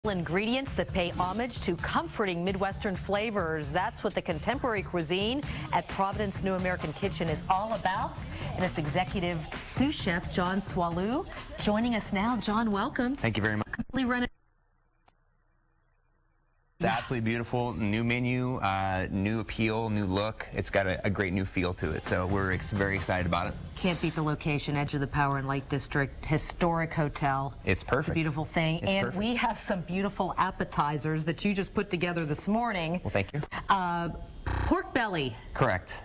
Ingredients that pay homage to comforting Midwestern flavors. That's what the contemporary cuisine at Providence New American Kitchen is all about. And it's executive sous chef John Sous joining us now. John, welcome. Thank you very much. It's absolutely beautiful. New menu, new appeal, new look. It's got a great new feel to it, so we're very excited about it. Can't beat the location, edge of the Power and Light District, historic hotel. It's perfect. It's a beautiful thing. It's and perfect. We have some beautiful appetizers that you just put together this morning. Well, thank you. Pork belly. Correct.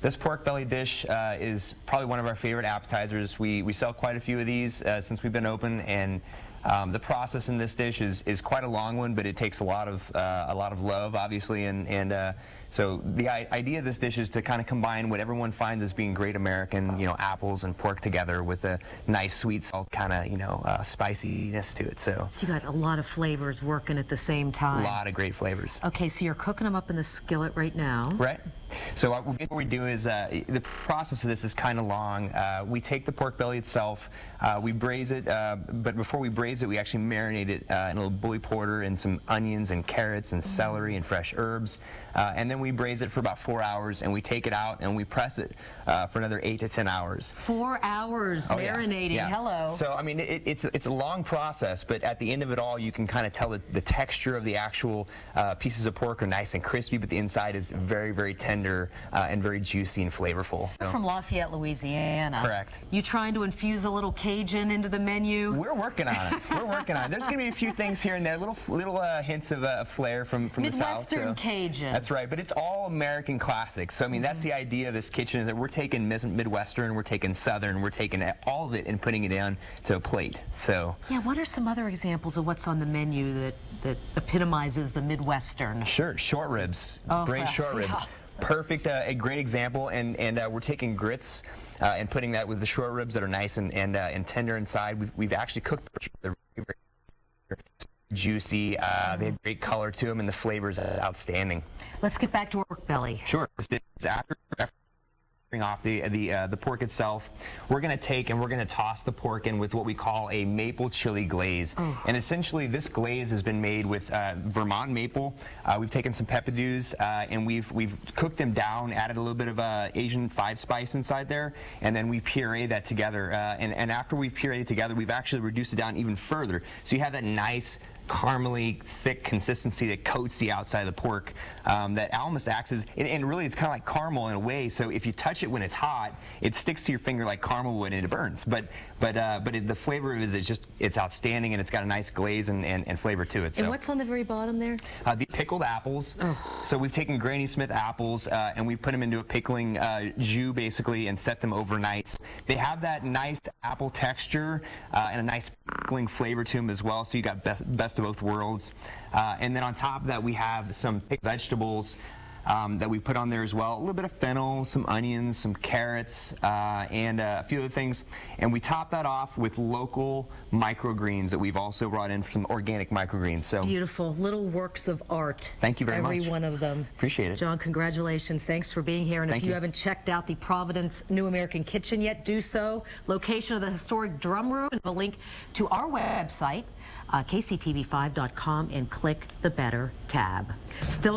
This pork belly dish is probably one of our favorite appetizers. We sell quite a few of these since we've been open, and the process in this dish is quite a long one, but it takes a lot of love, obviously, and so the idea of this dish is to kind of combine what everyone finds as being great American, apples and pork together with a nice sweet salt kind of, spiciness to it. So you got a lot of flavors working at the same time. A lot of great flavors. Okay, so you're cooking them up in the skillet right now. Right. So what we do is, the process of this is kind of long. We take the pork belly itself, we braise it, but before we braise it, we actually marinate it in a little bully porter and some onions and carrots and celery and fresh herbs. And then we braise it for about 4 hours, and we take it out and we press it for another 8 to 10 hours. 4 hours marinating. Yeah. Hello. So I mean, it's a long process, but at the end of it all, you can kind of tell that the texture of the actual pieces of pork are nice and crispy, but the inside is very, very tender and very juicy and flavorful. You're from Lafayette, Louisiana. Correct. You trying to infuse a little Cajun into the menu? We're working on it. We're working on it. There's going to be a few things here and there, little hints of flair from the South. Midwestern Cajun. That's right, but it's all American classics. So I mean, that's the idea of this kitchen, is that we're taking Midwestern, we're taking Southern, we're taking all of it and putting it down to a plate. So yeah, what are some other examples of what's on the menu that epitomizes the Midwestern? Sure, short ribs, braised short ribs. Perfect, a great example, and we're taking grits and putting that with the short ribs that are nice and tender inside. We've actually cooked the juicy. They have great color to them, and the flavor is outstanding. Let's get back to pork belly. Sure. After off the pork itself, we're going to take and we're going to toss the pork in with what we call a maple chili glaze. And essentially this glaze has been made with Vermont maple. We've taken some peppadews and we've cooked them down, added a little bit of Asian 5-spice inside there, and then we puree that together. And after we've pureed it together, we've actually reduced it down even further. So you have that nice caramely, thick consistency that coats the outside of the pork, that almost acts as, and really it's kind of like caramel in a way, so if you touch it when it's hot, it sticks to your finger like caramel would and it burns. But the flavor of it is it's outstanding, and it's got a nice glaze and flavor to it. So. And what's on the very bottom there? The pickled apples. So we've taken Granny Smith apples and we've put them into a pickling jus basically and set them overnight. They have that nice apple texture and a nice pickling flavor to them as well, so you got best of both worlds. And then on top of that, we have some picked vegetables that we put on there as well. A little bit of fennel, some onions, some carrots, and a few other things. And we top that off with local microgreens that we've also brought in, some organic microgreens. So beautiful little works of art. Thank you very much. Every one of them. Appreciate it. John, congratulations. Thanks for being here. And if you haven't checked out the Providence New American Kitchen yet, do so. Location of the historic drum room, and a link to our website, KCTV5.com, and click the Better tab. Still